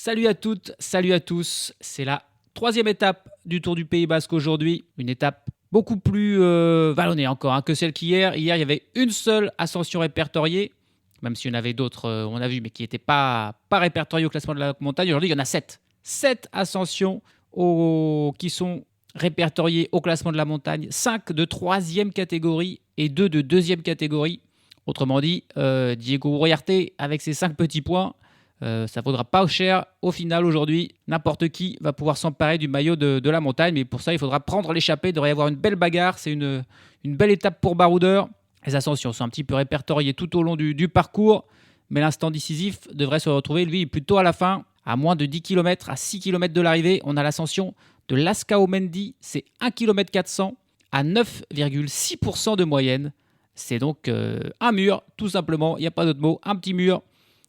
Salut à toutes, salut à tous. C'est la troisième étape du Tour du Pays Basque aujourd'hui. Une étape beaucoup plus vallonnée encore que celle qu'hier. Hier, il y avait une seule ascension répertoriée, même s'il y en avait d'autres, on a vu, mais qui n'étaient pas répertoriées au classement de la montagne. Aujourd'hui, il y en a 7. 7 ascensions qui sont répertoriées au classement de la montagne. 5 de troisième catégorie et 2 de deuxième catégorie. Autrement dit, Diego Uriarte, avec ses 5 petits points, ça ne vaudra pas cher au final aujourd'hui. N'importe qui va pouvoir s'emparer du maillot de la montagne, mais pour ça, il faudra prendre l'échappée. Il devrait y avoir une belle bagarre. C'est une belle étape pour Baroudeur. Les ascensions sont un petit peu répertoriées tout au long du parcours, mais l'instant décisif devrait se retrouver, lui, plutôt à la fin, à moins de 10 km, à 6 km de l'arrivée. On a l'ascension de Lascaux-Mendy, c'est 1 km 400 à 9,6% de moyenne. C'est donc un mur, tout simplement, il n'y a pas d'autre mot, un petit mur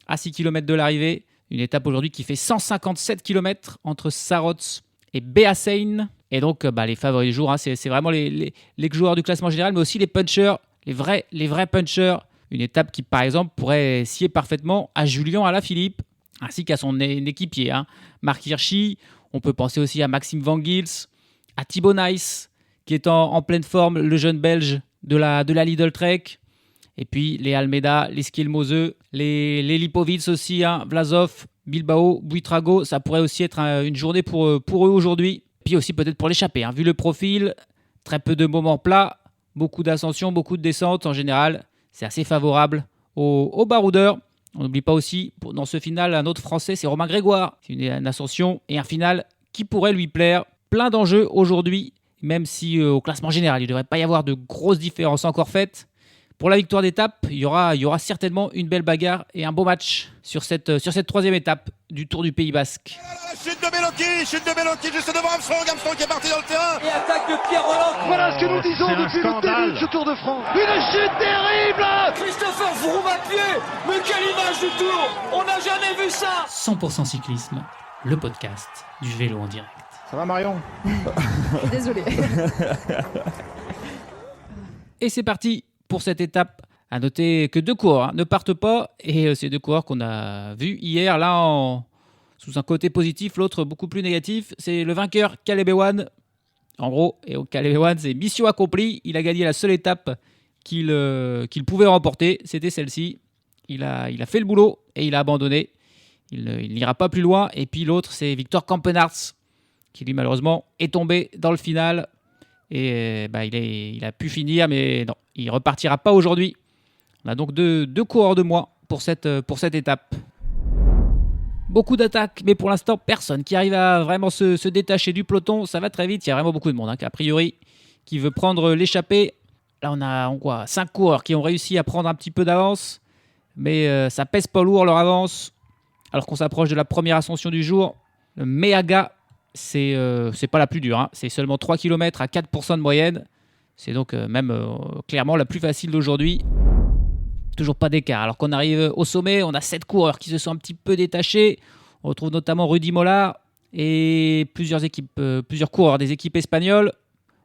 à 6 km de l'arrivée. Une étape aujourd'hui qui fait 157 km entre Sarroz et Beasain. Et donc, les favoris du jour, c'est vraiment les joueurs du classement général, mais aussi les punchers, les vrais punchers. Une étape qui, par exemple, pourrait scier parfaitement à Julien Alaphilippe, ainsi qu'à son équipier, Marc Hirschi. On peut penser aussi à Maxime Van Gils, à Thibaut Nice, qui est en pleine forme, le jeune Belge de la Lidl Trek. Et puis les Almeida, les Skjelmose, les Lipovic aussi, Vlasov, Bilbao, Buitrago. Ça pourrait aussi être une journée pour eux aujourd'hui. Puis aussi peut-être pour l'échapper. Vu le profil, très peu de moments plats, beaucoup d'ascensions, beaucoup de descentes. En général, c'est assez favorable aux baroudeurs. On n'oublie pas aussi, dans ce final, un autre Français, c'est Romain Grégoire. C'est une ascension et un final qui pourrait lui plaire. Plein d'enjeux aujourd'hui, même si au classement général, il ne devrait pas y avoir de grosses différences encore faites. Pour la victoire d'étape, il y aura certainement une belle bagarre et un beau match sur cette troisième étape du Tour du Pays Basque. La chute de Bellocchi juste devant Armstrong qui est parti dans le terrain. Et attaque de Pierre Rolland. Voilà ce que nous disons depuis le début de ce Tour de France. Une chute terrible. Christopher Froome à pied. Mais quelle image du Tour. On n'a jamais vu ça. 100% cyclisme, le podcast du vélo en direct. Ça va Marion? Désolé. Et c'est parti pour cette étape. À noter que 2 coureurs ne partent pas, et ces 2 coureurs qu'on a vus hier, sous un côté positif, l'autre beaucoup plus négatif, c'est le vainqueur Caleb Ewan. En gros, et au Caleb Ewan, c'est mission accomplie. Il a gagné la seule étape qu'il pouvait remporter, c'était celle-ci. Il a fait le boulot et il a abandonné. Il n'ira pas plus loin. Et puis l'autre, c'est Victor Campenaerts, qui lui malheureusement est tombé dans le final. Et il a pu finir, mais non, il ne repartira pas aujourd'hui. On a donc deux coureurs de moins pour cette étape. Beaucoup d'attaques, mais pour l'instant, personne qui arrive à vraiment se détacher du peloton. Ça va très vite, il y a vraiment beaucoup de monde, a priori, qui veut prendre l'échappée. Là, on a 5 coureurs qui ont réussi à prendre un petit peu d'avance, mais ça pèse pas lourd leur avance. Alors qu'on s'approche de la première ascension du jour, le Meaga, c'est pas la plus dure, c'est seulement 3 km à 4% de moyenne. C'est donc clairement la plus facile d'aujourd'hui. Toujours pas d'écart. Alors qu'on arrive au sommet, on a 7 coureurs qui se sont un petit peu détachés. On retrouve notamment Rudy Mollard et plusieurs coureurs des équipes espagnoles.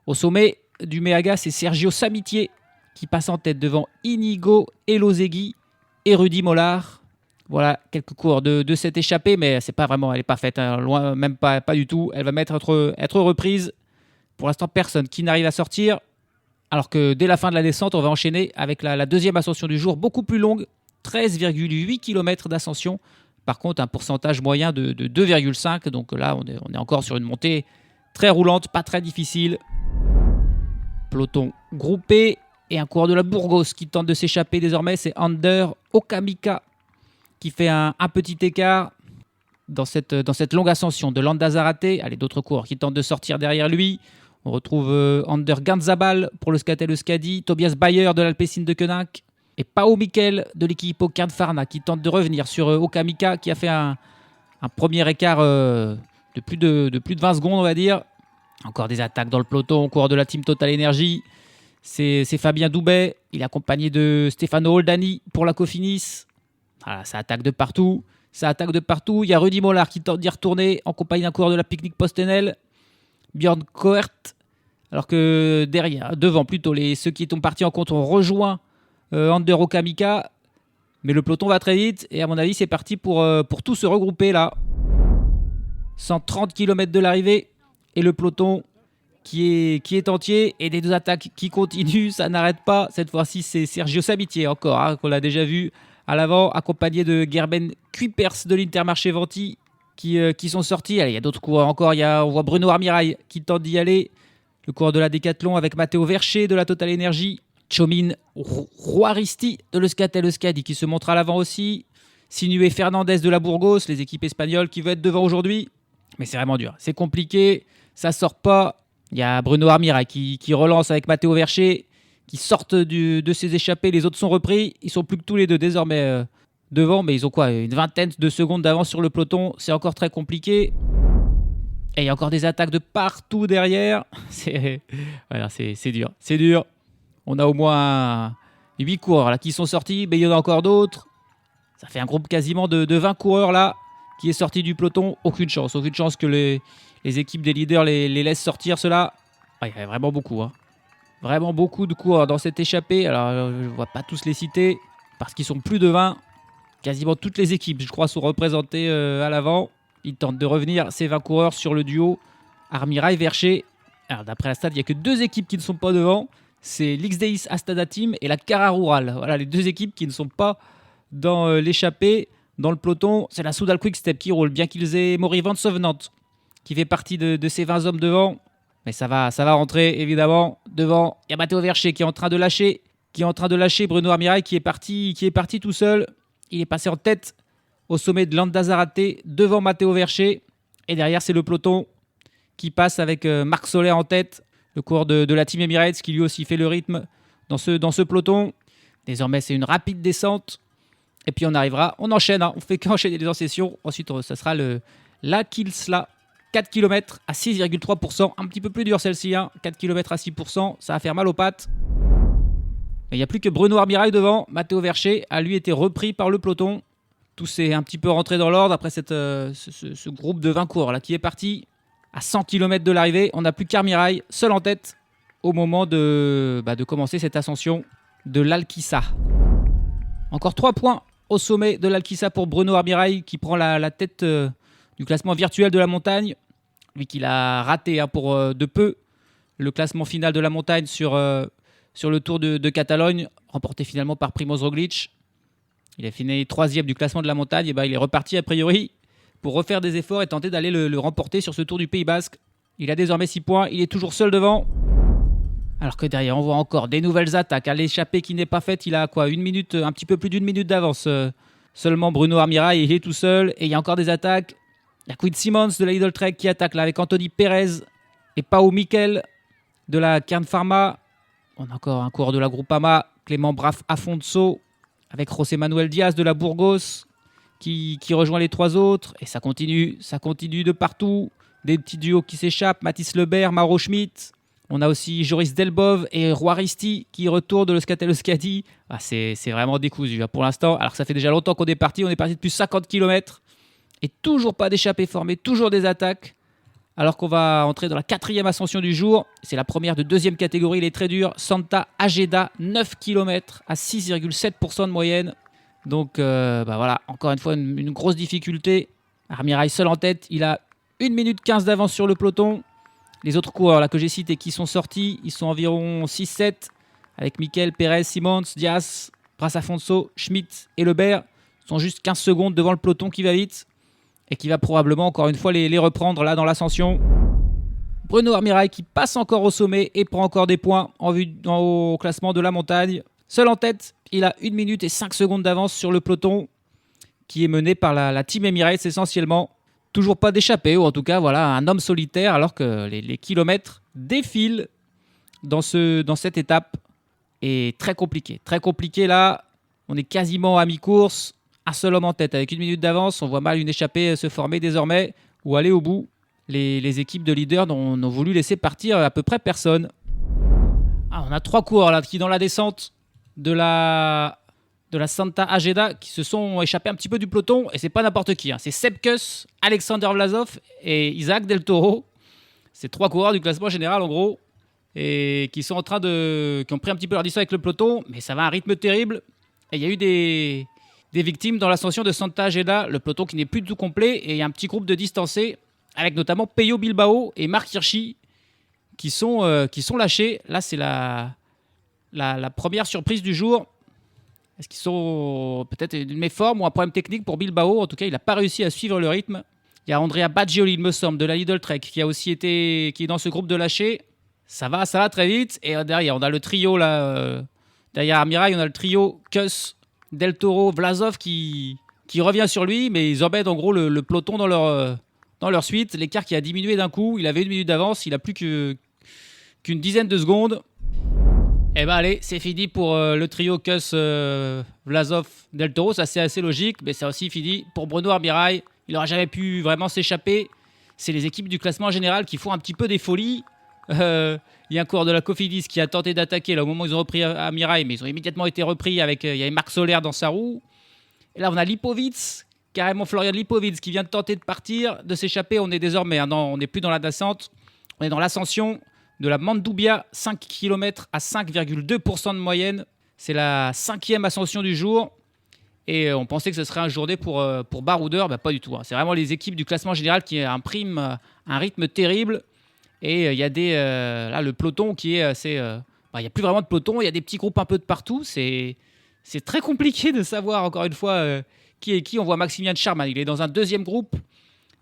Au sommet du Meaga, c'est Sergio Samitier qui passe en tête devant Inigo Elosegui et Rudy Mollard. Voilà quelques coureurs de cette échappée, mais c'est pas vraiment, elle n'est pas faite, loin, même pas du tout. Elle va être reprise. Pour l'instant, personne qui n'arrive à sortir. Alors que dès la fin de la descente, on va enchaîner avec la deuxième ascension du jour, beaucoup plus longue, 13,8 km d'ascension. Par contre, un pourcentage moyen de 2,5. Donc là, on est encore sur une montée très roulante, pas très difficile. Peloton groupé et un coureur de la Burgos qui tente de s'échapper désormais, c'est Ander Okamika qui fait un petit écart dans cette longue ascension de Landazarate. Allez, d'autres coureurs qui tentent de sortir derrière lui. On retrouve Ander Ganzabal pour le Scatel Euskadi, Tobias Bayer de l'Alpecin de Koenig et Pao Mikel de l'équipe Okernfarna qui tente de revenir sur Okamika qui a fait un premier écart de plus de 20 secondes, on va dire. Encore des attaques dans le peloton, coureur de la team Total Energy. C'est Fabien Doubet, il est accompagné de Stefano Oldani pour la Cofidis. Voilà, ça attaque de partout. Il y a Rudy Mollard qui tente d'y retourner en compagnie d'un coureur de la Picnic Postenel, Björn Koert. Alors que devant plutôt, ceux qui sont partis en contre ont rejoint Ander Okamika. Mais le peloton va très vite et à mon avis, c'est parti pour tout se regrouper là. 130 km de l'arrivée. Et le peloton qui est entier. Et des deux attaques qui continuent, ça n'arrête pas. Cette fois-ci, c'est Sergio Sabitier encore, hein, qu'on a déjà vu à l'avant, accompagné de Gerben Kuipers de l'Intermarché Venti qui sont sortis. Allez, il y a d'autres coureurs encore. On voit Bruno Armirail qui tente d'y aller. Le coureur de la Décathlon avec Matteo Vercher de la Total Energy. Tchomin Juaristi de l'Euskaltel Euskadi qui se montre à l'avant aussi. Sinué Fernandez de la Burgos, les équipes espagnoles qui veulent être devant aujourd'hui. Mais c'est vraiment dur. C'est compliqué. Ça sort pas. Il y a Bruno Armirail qui relance avec Matteo Vercher, qui sortent de ses échappées. Les autres sont repris. Ils sont plus que tous les deux désormais devant. Mais ils ont quoi, une vingtaine de secondes d'avance sur le peloton. C'est encore très compliqué. Et il y a encore des attaques de partout derrière. C'est dur. C'est dur. On a au moins 8 coureurs là, qui sont sortis. Mais il y en a encore d'autres. Ça fait un groupe quasiment de 20 coureurs là qui est sorti du peloton. Aucune chance que les équipes des leaders les laissent sortir ceux-là. Il y a vraiment beaucoup. Hein. Vraiment beaucoup de coureurs dans cette échappée. Alors je ne vois pas tous les citer parce qu'ils sont plus de 20. Quasiment toutes les équipes, je crois, sont représentées à l'avant. Ils tentent de revenir, ces 20 coureurs, sur le duo Armirail-Vercher. Alors d'après la stade, il n'y a que 2 équipes qui ne sont pas devant. C'est l'X-Deis Astada Team et la Cara Rural. Voilà les 2 équipes qui ne sont pas dans l'échappée. Dans le peloton, c'est la Soudal Quick Step qui roule, bien qu'ils aient Maury Van Sovenant qui fait partie de ces 20 hommes devant. Mais ça va rentrer, évidemment. Devant, il y a Matteo Vercher qui est en train de lâcher. Bruno Armirail qui est parti tout seul. Il est passé en tête au sommet de Landazarate devant Matteo Vercher. Et derrière, c'est le peloton qui passe avec Marc Soler en tête, le coureur de la Team Emirates qui lui aussi fait le rythme dans ce peloton. Désormais, c'est une rapide descente. Et puis on enchaîne, hein. On fait qu'enchaîner les sessions. Ensuite, ça sera la Kilsla. 4 km à 6,3%. Un petit peu plus dur celle-ci, hein. 4 km à 6%. Ça va faire mal aux pattes. Il n'y a plus que Bruno Armirail devant. Matteo Vercher a lui été repris par le peloton. Tout s'est un petit peu rentré dans l'ordre après ce groupe de 20 coureurs là, qui est parti à 100 km de l'arrivée. On n'a plus qu'Armirail, seul en tête au moment de commencer cette ascension de l'Alkissa. Encore 3 points au sommet de l'Alkissa pour Bruno Armirail qui prend la tête du classement virtuel de la montagne. Lui qui l'a raté pour de peu le classement final de la montagne sur le Tour de Catalogne, remporté finalement par Primož Roglič. Il a fini 3e du classement de la montagne. Et il est reparti a priori pour refaire des efforts et tenter d'aller le remporter sur ce Tour du Pays Basque. Il a désormais 6 points. Il est toujours seul devant. Alors que derrière, on voit encore des nouvelles attaques. À l'échappée qui n'est pas faite, il a une minute, un petit peu plus d'1 minute d'avance. Seulement Bruno Armirail, il est tout seul. Et il y a encore des attaques. Il y a Quinn Simmons de la Lidl Trek qui attaque là avec Anthony Perez et Pau Mikel de la Kern Pharma. On a encore un coureur de la Groupama, Clément Braf Afonso, avec José Manuel Diaz de la Burgos qui rejoint les 3 autres. Et ça continue de partout. Des petits duos qui s'échappent, Mathis Lebert, Mauro Schmidt. On a aussi Joris Delbov et Juaristi qui retournent de l'Euskaltel Euskadi. C'est vraiment décousu pour l'instant. Alors que ça fait déjà longtemps qu'on est parti. On est parti depuis 50 km. Et toujours pas d'échappée formée, toujours des attaques. Alors qu'on va entrer dans la 4e ascension du jour. C'est la première de 2e catégorie, il est très dur. Santa Ageda, 9 km à 6,7% de moyenne. Donc voilà, encore une fois, une grosse difficulté. Armirail seul en tête, il a 1 minute 15 d'avance sur le peloton. Les autres coureurs là, que j'ai cités qui sont sortis, ils sont environ 6-7. Avec Mikel, Perez, Simons, Diaz, Bras Afonso, Schmidt et Lebert. Ils sont juste 15 secondes devant le peloton qui va vite. Et qui va probablement encore une fois les reprendre là dans l'ascension. Bruno Armirail qui passe encore au sommet et prend encore des points au classement de la montagne. Seul en tête, il a 1 minute et 5 secondes d'avance sur le peloton qui est mené par la Team Emirates essentiellement. Toujours pas d'échappée, ou en tout cas voilà un homme solitaire alors que les kilomètres défilent dans cette étape. Et très compliqué. Très compliqué là, on est quasiment à mi-course. Un seul homme en tête avec 1 minute d'avance. On voit mal une échappée se former désormais ou aller au bout. Les équipes de leaders n'ont voulu laisser partir à peu près personne. On a 3 coureurs là qui dans la descente de la Santa Ageda qui se sont échappés un petit peu du peloton. Et c'est pas n'importe qui. C'est Sepp Kuss, Alexander Vlasov et Isaac Del Toro. C'est 3 coureurs du classement général en gros. Et qui sont en train qui ont pris un petit peu leur distance avec le peloton. Mais ça va à un rythme terrible. Et il y a eu des victimes dans l'ascension de Santa Ageda, le peloton qui n'est plus du tout complet, et il y a un petit groupe de distancés. avec notamment Peyo Bilbao et Marc Hirschi qui sont lâchés. Là, c'est la première surprise du jour. Est-ce qu'ils sont peut-être une méforme ou un problème technique pour Bilbao? En tout cas, il n'a pas réussi à suivre le rythme. Il y a Andrea Baggioli, il me semble, de la Lidl Trek, qui est dans ce groupe de lâchés. Ça va très vite. Et derrière, on a le trio là. Derrière Amirail, on a le trio Kuss, Del Toro, Vlasov qui revient sur lui, mais ils embêtent en gros le peloton dans leur suite. L'écart qui a diminué d'un coup. Il avait 1 minute d'avance. Il n'a plus qu'une dizaine de secondes. Eh ben allez, c'est fini pour le trio Kuss, Vlasov, Del Toro. Ça, c'est assez logique, mais c'est aussi fini pour Bruno Armirail. Il n'aura jamais pu vraiment s'échapper. C'est les équipes du classement général qui font un petit peu des folies. Il y a un coureur de la Cofidis qui a tenté d'attaquer là, au moment où ils ont repris Amirail, mais ils ont immédiatement été repris avec il y avait Marc Soler dans sa roue. Et là, on a Lipovitz, carrément Florian Lipovitz, qui vient de tenter de partir, de s'échapper. On est désormais, on n'est plus dans la descente, on est dans l'ascension de la Mandoubia, 5 km à 5,2% de moyenne. C'est la 5e ascension du jour. Et on pensait que ce serait un journée pour baroudeur. Pas du tout. C'est vraiment les équipes du classement général qui impriment un rythme terrible. Et il y a là, le peloton qui est assez... il n'y a plus vraiment de peloton. Il y a des petits groupes un peu de partout. C'est très compliqué de savoir, encore une fois, qui est qui. On voit Maximilian Charman. Il est dans un deuxième groupe.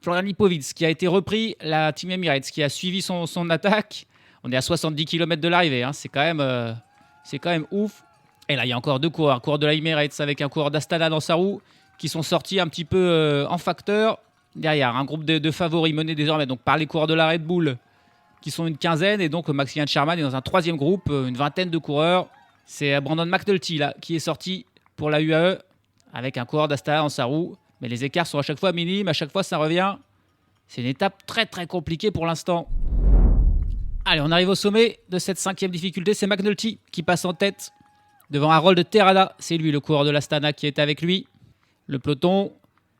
Florian Lipovitz, qui a été repris. La Team Emirates, qui a suivi son attaque. On est à 70 km de l'arrivée. C'est quand même ouf. Et là, il y a encore 2 coureurs. Un coureur de la Emirates avec un coureur d'Astana dans sa roue qui sont sortis un petit peu en facteur. Derrière, un groupe de favoris mené désormais donc, par les coureurs de la Red Bull qui sont une quinzaine. Et donc, Maximilian Charman est dans un 3e groupe, une vingtaine de coureurs. C'est Brandon McNulty là, qui est sorti pour la UAE avec un coureur d'Astana dans sa roue. Mais les écarts sont à chaque fois minimes. À chaque fois, ça revient. C'est une étape très, très compliquée pour l'instant. Allez, on arrive au sommet de cette 5e difficulté. C'est McNulty qui passe en tête devant Harold Terrada. C'est lui, le coureur de l'Astana, qui est avec lui. Le peloton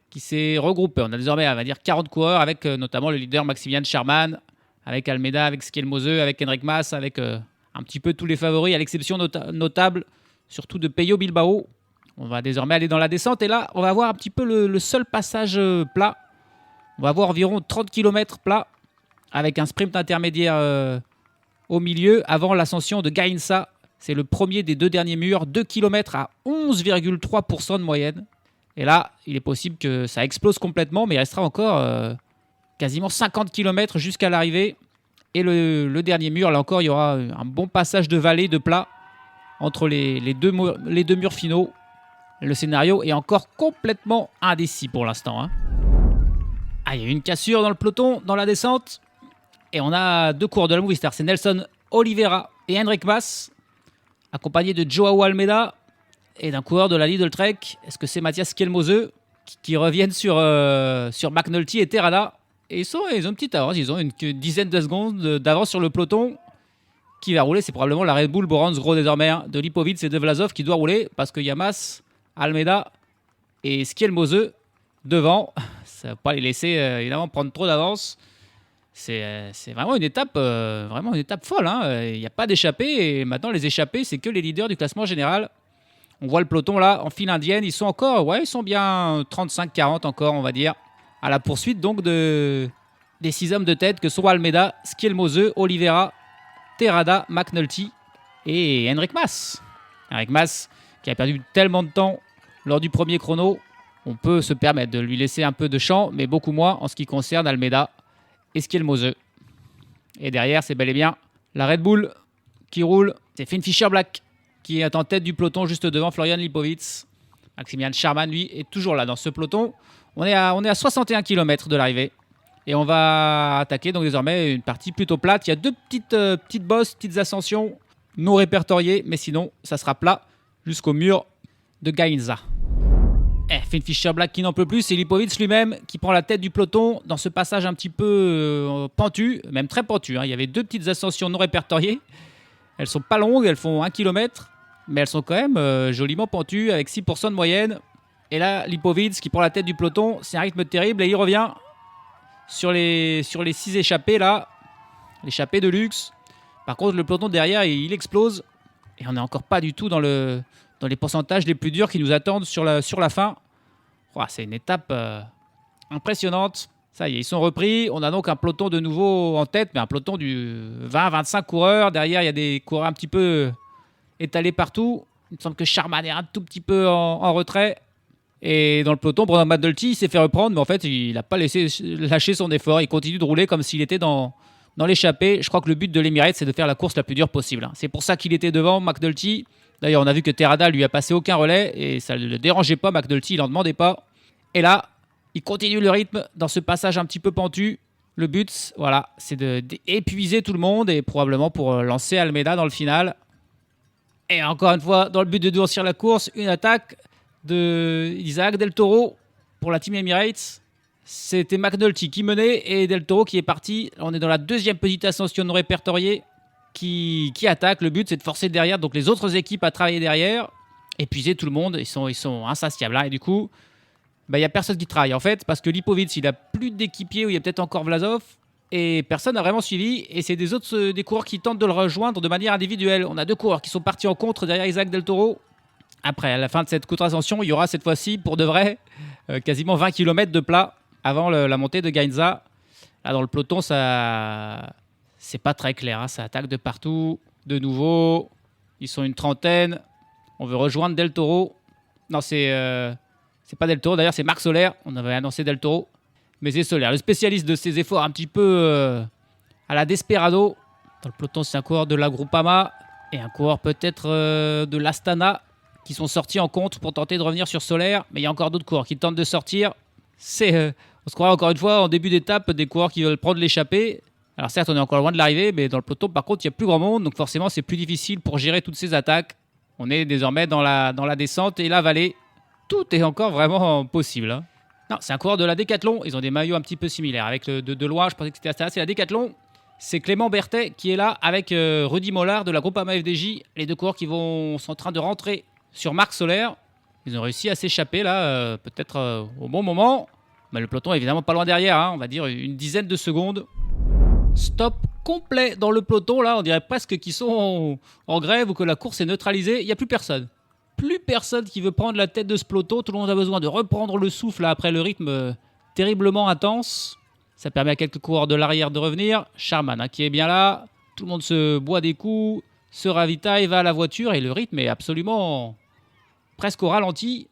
qui s'est regroupé. On a désormais, on va dire, 40 coureurs avec notamment le leader Maximilian Charman, avec Almeida, avec Skelmose, avec Henrik Mas, avec un petit peu tous les favoris, à l'exception notable, surtout de Peyo Bilbao. On va désormais aller dans la descente. Et là, on va voir un petit peu le seul passage plat. On va voir environ 30 km plat, avec un sprint intermédiaire au milieu, avant l'ascension de Gaïnsa. C'est le premier des 2 derniers murs, 2 km à 11,3% de moyenne. Et là, il est possible que ça explose complètement, mais il restera encore quasiment 50 km jusqu'à l'arrivée. Et le dernier mur, là encore, il y aura un bon passage de vallée, de plat, entre les deux murs finaux. Le scénario est encore complètement indécis pour l'instant. Il y a eu une cassure dans le peloton, dans la descente. Et on a 2 coureurs de la Movistar. C'est Nelson Oliveira et Henrik Mas, accompagnés de Joao Almeida et d'un coureur de la Lidl Trek. Est-ce que c'est Mathias Skelmose qui reviennent sur McNulty et Terrada? Et ils ont une petite avance. Ils ont une dizaine de secondes d'avance sur le peloton qui va rouler. C'est probablement la Red Bull Borans Gros désormais de Lipovitz et de Vlasov qui doit rouler parce qu'il y a Mas, Almeida et Skelmose devant. Ça ne va pas les laisser évidemment prendre trop d'avance. C'est vraiment une étape folle. Il n'y a pas d'échappée. Et maintenant, les échappées, c'est que les leaders du classement général. On voit le peloton là, en file indienne. Ils sont bien 35-40 encore, on va dire. À la poursuite donc des 6 hommes de tête que sont Almeida, Skelmose, Oliveira, Terrada, McNulty et Henrik Mas. Henrik Mas qui a perdu tellement de temps lors du premier chrono. On peut se permettre de lui laisser un peu de champ, mais beaucoup moins en ce qui concerne Almeida et Skelmose. Et derrière, c'est bel et bien la Red Bull qui roule. C'est Finn Fischer Black qui est en tête du peloton juste devant Florian Lipovitz. Maximilian Charman, lui, est toujours là dans ce peloton. On est à 61 km de l'arrivée. Et on va attaquer donc désormais une partie plutôt plate. Il y a 2 petites bosses, petites ascensions non répertoriées. Mais sinon, ça sera plat jusqu'au mur de Gaïnsa. Finn Fischer Black qui n'en peut plus, c'est Lipovitz lui-même qui prend la tête du peloton dans ce passage un petit peu pentu, même très pentu. Il y avait 2 petites ascensions non répertoriées. Elles sont pas longues, elles font 1 km, mais elles sont quand même joliment pentues avec 6% de moyenne. Et là, Lipovitz qui prend la tête du peloton, c'est un rythme terrible et il revient sur les 6 échappées là, l'échappée de luxe. Par contre, le peloton derrière, il explose et on n'est encore pas du tout dans les pourcentages les plus durs qui nous attendent sur la fin. C'est une étape impressionnante. Ça y est, ils sont repris. On a donc un peloton de nouveau en tête, mais un peloton du 20-25 coureurs. Derrière, il y a des coureurs un petit peu étalés partout. Il me semble que Charman est un tout petit peu en retrait. Et dans le peloton, Bruno McNulty s'est fait reprendre, mais en fait, il n'a pas laissé lâcher son effort. Il continue de rouler comme s'il était dans l'échappée. Je crois que le but de l'Emirates, c'est de faire la course la plus dure possible. C'est pour ça qu'il était devant, McNulty. D'ailleurs, on a vu que Terrada lui a passé aucun relais et ça ne le dérangeait pas. McNulty, il n'en demandait pas. Et là, il continue le rythme dans ce passage un petit peu pentu. Le but, voilà, c'est d'épuiser tout le monde et probablement pour lancer Almeida dans le final. Et encore une fois, dans le but de durcir la course, une attaque de Isaac Del Toro pour la Team Emirates. C'était McNulty qui menait et Del Toro qui est parti. On est dans la deuxième petite ascension non répertoriée qui attaque. Le but, c'est de forcer derrière, donc les autres équipes à travailler derrière, épuiser tout le monde. Ils sont insatiables. Et du coup, il n'y a personne qui travaille en fait, parce que Lipovic, il a plus d'équipiers, où il y a peut-être encore Vlasov, et personne n'a vraiment suivi. Et c'est des coureurs qui tentent de le rejoindre de manière individuelle. On a 2 coureurs qui sont partis en contre derrière Isaac Del Toro. Après, à la fin de cette contre-ascension, il y aura cette fois-ci, pour de vrai, quasiment 20 km de plat avant la montée de Gainza. Là, dans le peloton, ça, c'est pas très clair. Ça attaque de partout. De nouveau, ils sont une trentaine. On veut rejoindre Del Toro. Non, c'est pas Del Toro. D'ailleurs, c'est Marc Soler. On avait annoncé Del Toro. Mais c'est Soler, le spécialiste de ces efforts un petit peu à la Desperado. Dans le peloton, c'est un coureur de la Groupama et un coureur peut-être de l'Astana, qui sont sortis en contre pour tenter de revenir sur Soler. Mais il y a encore d'autres coureurs qui tentent de sortir. On se croirait encore une fois en début d'étape des coureurs qui veulent prendre l'échappée. Alors certes, on est encore loin de l'arrivée, mais dans le peloton, par contre, il n'y a plus grand monde. Donc forcément, c'est plus difficile pour gérer toutes ces attaques. On est désormais dans la descente et la vallée. Tout est encore vraiment possible. Non, c'est un coureur de la Décathlon. Ils ont des maillots un petit peu similaires. Avec de loin, je pensais que c'était Astana. C'est la Décathlon. C'est Clément Berthet qui est là avec Rudy Mollard de la Groupama FDJ. Les 2 coureurs qui sont en train de rentrer sur Marc Soler. Ils ont réussi à s'échapper là, peut-être au bon moment. Mais le peloton est évidemment pas loin derrière. On va dire une dizaine de secondes. Stop complet dans le peloton. Là, on dirait presque qu'ils sont en grève ou que la course est neutralisée. Il n'y a plus personne. Plus personne qui veut prendre la tête de ce peloton. Tout le monde a besoin de reprendre le souffle là, après le rythme terriblement intense. Ça permet à quelques coureurs de l'arrière de revenir. Charman qui est bien là. Tout le monde se boit des coups, se ravitaille, va à la voiture et le rythme est absolument presque au ralenti.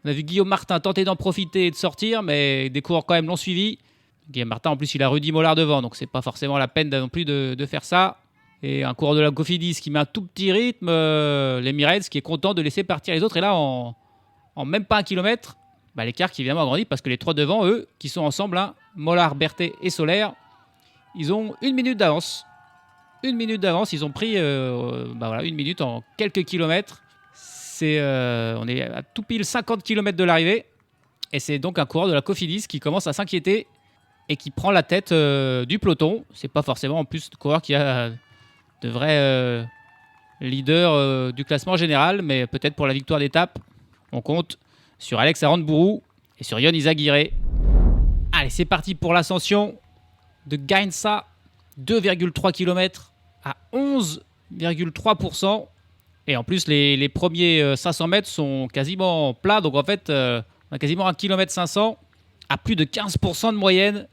On a vu Guillaume Martin tenter d'en profiter et de sortir, mais des coureurs quand même l'ont suivi. Guillaume Martin, en plus, il a Rudy Mollard devant, donc c'est pas forcément la peine non plus de faire ça. Et un coureur de la Cofidis qui met un tout petit rythme, l'Emirates qui est content de laisser partir les autres. Et là, en même pas 1 kilomètre, l'écart qui évidemment a grandi parce que les 3 devant, eux, qui sont ensemble, Mollard, Berthet et Soler, ils ont 1 minute d'avance. 1 minute d'avance, ils ont pris 1 minute en quelques kilomètres. On est à tout pile 50 km de l'arrivée. Et c'est donc un coureur de la Cofidis qui commence à s'inquiéter et qui prend la tête du peloton. C'est pas forcément en plus le coureur qui a de vrais leaders du classement général, mais peut-être pour la victoire d'étape, on compte sur Alex Aranburu et sur Yon Izagirre. Allez, c'est parti pour l'ascension de Gainza. 2,3 km à 11,3%. Et en plus, les premiers 500 mètres sont quasiment plats. Donc en fait, on a quasiment 1 km 500 à plus de 15% de moyenne.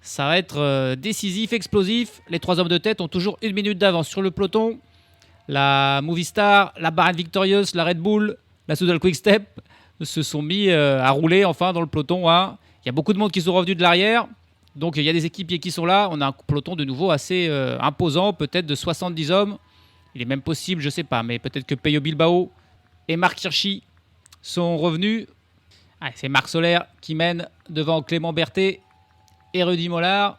Ça va être décisif, explosif. Les 3 hommes de tête ont toujours 1 minute d'avance sur le peloton. La Movistar, la Bahrain Victorious, la Red Bull, la Soudal Quick-Step se sont mis à rouler enfin dans le peloton. Il y a beaucoup de monde qui sont revenus de l'arrière. Donc il y a des équipiers qui sont là. On a un peloton de nouveau assez imposant, peut-être de 70 hommes. Il est même possible, je ne sais pas, mais peut-être que Peyo Bilbao et Marc Hirschi sont revenus. Allez, c'est Marc Soler qui mène devant Clément Berthet et Rudy Mollard.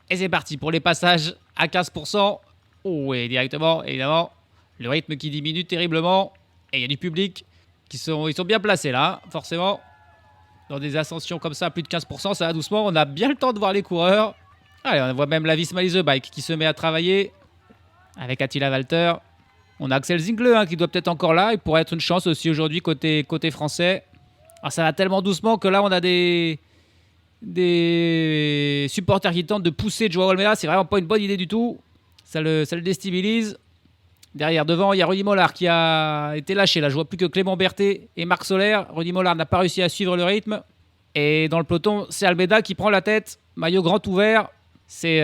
Et c'est parti pour les passages à 15%. Oh, et directement, évidemment, le rythme qui diminue terriblement. Et il y a du public ils sont bien placés là, forcément. Dans des ascensions comme ça, à plus de 15%, ça va doucement. On a bien le temps de voir les coureurs. Allez, on voit même la Visma Lease Bike qui se met à travailler avec Attila Walter. On a Axel Zingle qui doit peut-être encore là. Il pourrait être une chance aussi aujourd'hui côté français. Alors, ça va tellement doucement que là, on a des supporters qui tentent de pousser Joao Almeida. C'est vraiment pas une bonne idée du tout. Ça le déstabilise. Derrière, devant, il y a Rudy Mollard qui a été lâché. Là, je vois plus que Clément Berthet et Marc Soler. Rudy Mollard n'a pas réussi à suivre le rythme. Et dans le peloton, c'est Almeida qui prend la tête, maillot grand ouvert. C'est